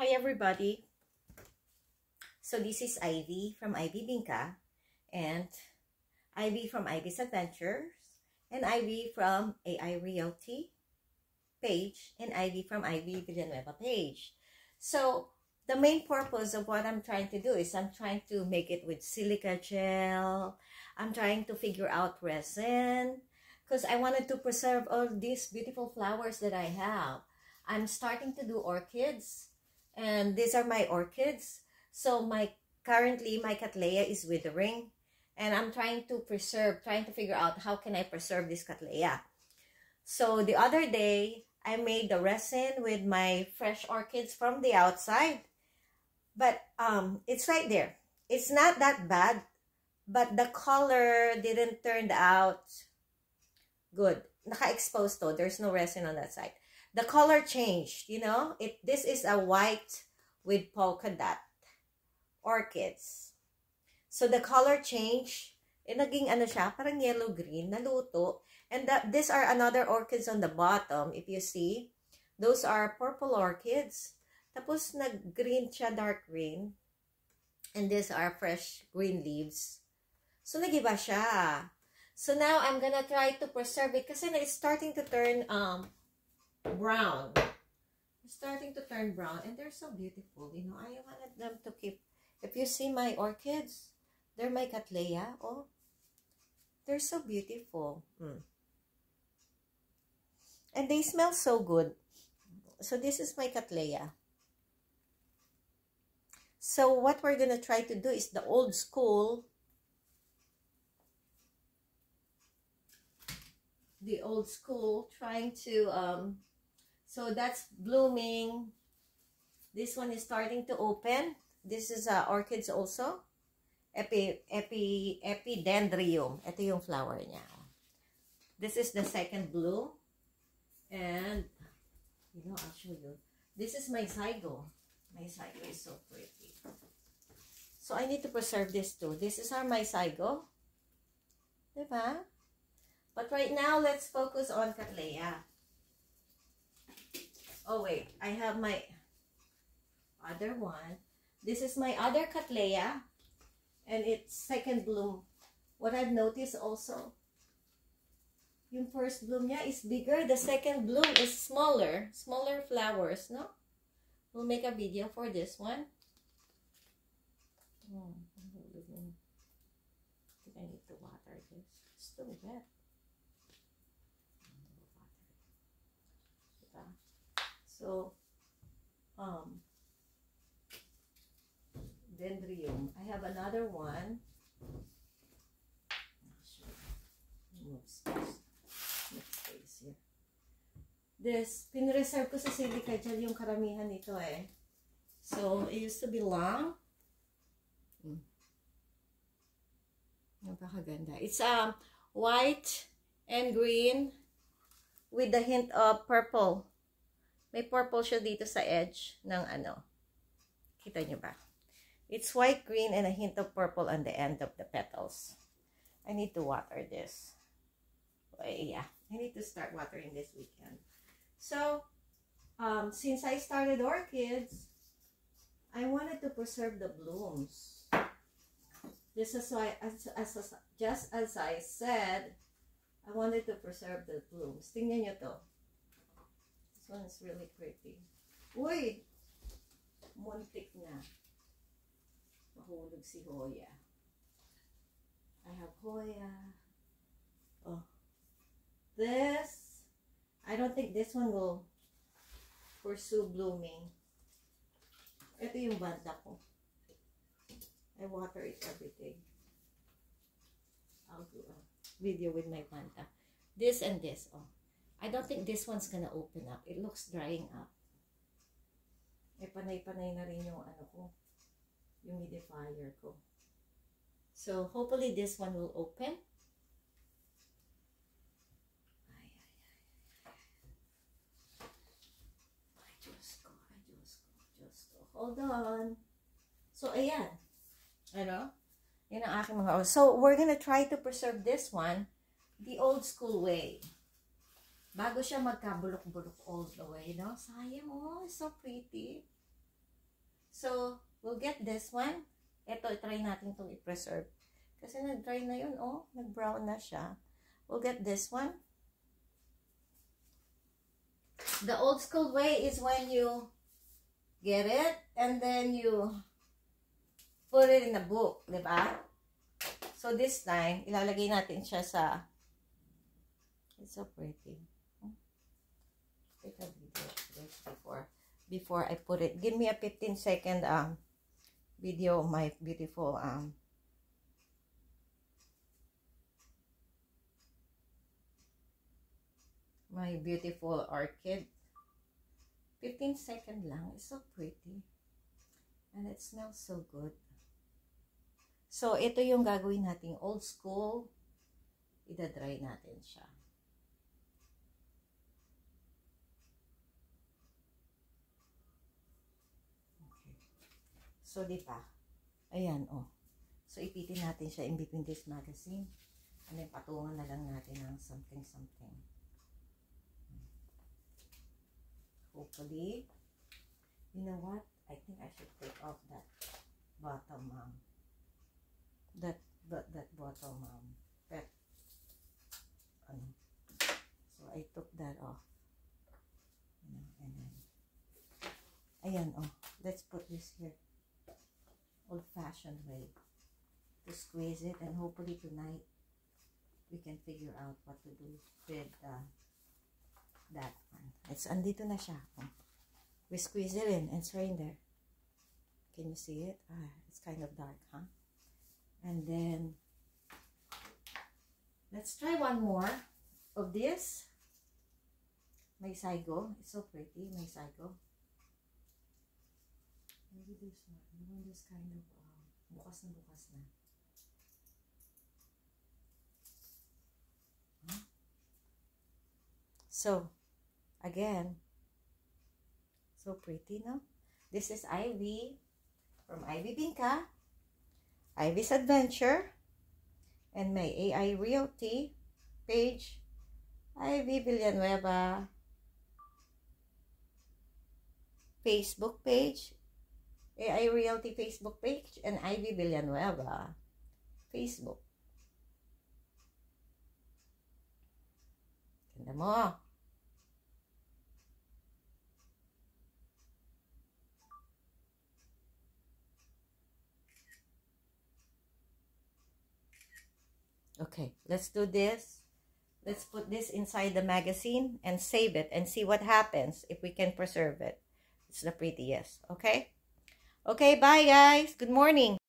Hi everybody. So this is Ivy from Ivy Binka, and Ivy from Ivy's Adventures, and Ivy from AI Realty page, and Ivy from Ivy Villanueva page. So the main purpose of what I'm trying to do is I'm trying to make it with silica gel. I'm trying to figure out resin because I wanted to preserve all these beautiful flowers that I have. I'm starting to do orchids, and these are my orchids. So currently my cattleya is withering, and I'm trying to figure out how can I preserve this cattleya. So the other day I made the resin with my fresh orchids from the outside, but it's right there. It's not that bad, but the color didn't turn out good. Naka-exposed to. There's no resin on that side. The color changed, you know. This is a white with polka dot orchids. So the color changed. Naging ano siya, parang yellow-green, naluto. And these are another orchids on the bottom. If you see, those are purple orchids. Tapos nag-green siya, dark green. And these are fresh green leaves. So nagiba siya. So now I'm gonna try to preserve it kasi it's starting to turn brown. It's starting to turn brown, and they're so beautiful. You know, I wanted them to keep. If you see my orchids, they're my cattleya. Oh, they're so beautiful. And they smell so good. So this is my cattleya. So what we're gonna try to do is the old school. Trying to so that's blooming. This one is starting to open. This is orchids also. Epidendrium. Ito yung flower niya. This is the second bloom. And you know, I'll show you. This is my zygo. My zygo is so pretty. So I need to preserve this too. This is my zygo. Diba? But right now, let's focus on cattleya. Oh wait, I have my other one. This is my other cattleya, and it's second bloom. What I've noticed also, yung first bloom niya is bigger. The second bloom is smaller flowers, no? We'll make a video for this one. I think I need to water this. It's still wet. So, dendrium. I have another one. Next space here. This, pinreserve ko sa silica gel yung karamihan nito eh. So, it used to be long. Napakaganda. It's white and green with a hint of purple. May purple siya dito sa edge ng ano. Kita nyo ba? It's white, green, and a hint of purple on the end of the petals. I need to water this. Yeah, I need to start watering this weekend. So, since I started orchids, I wanted to preserve the blooms. This is why, just as I said, I wanted to preserve the blooms. Tingnan nyo to. This one is really pretty. Uy! Muntik na. Mahulog si Hoya. I have Hoya. Oh. This, I don't think this one will pursue blooming. Ito yung banta ko. I water it every day. I'll do a video with my banta. This and this, oh. I don't think this one's gonna open up. It looks drying up. Eh, panay-panay na rin yung ano ko, humidifier ko. So, hopefully this one will open. Just go. Hold on. So, ayan. Ano? Yan ang aking mga... So, we're gonna try to preserve this one the old school way. Bago siya magkabulok-bulok all the way, no? Sayang, oh, it's so pretty. So, we'll get this one. Ito, try natin itong i-preserve. Kasi nag-dry na yun, oh. Nag-brown na siya. We'll get this one. The old school way is when you get it and then you put it in a book, diba? So, this time, ilalagay natin siya sa... It's so pretty. Take a video before I put it. Give me a 15-second video of my beautiful orchid. 15-second lang. It's so pretty. And it smells so good. So, ito yung gagawin nating old school. Ida-dry natin siya. So, di ba? Ayan, oh. So, ipitin natin siya in between this magazine. And then, patungan na lang natin ng something. Hopefully, you know what? I think I should take off that bottom, that bottom, So, I took that off. And then, ayan, oh. Let's put this here. Old-fashioned way to squeeze it, and hopefully tonight we can figure out what to do with that one. It's andito na siya. We squeeze it in and it's right there. Can you see it? It's kind of dark, huh? And then let's try one more of this. May saigo. It's so pretty. May saigo. Maybe this one. I want this kind of bukas na. Huh? So, again, so pretty, no? This is Ivy from Ivy Binka, Ivy's Adventure, and my AI Realty page, Ivy Villanueva Facebook page, AI Realty Facebook page, and Ivy Villanueva Facebook. Ganda mo. Okay, let's do this. Let's put this inside the magazine and save it and see what happens if we can preserve it. It's the prettiest, okay? Okay, bye guys. Good morning.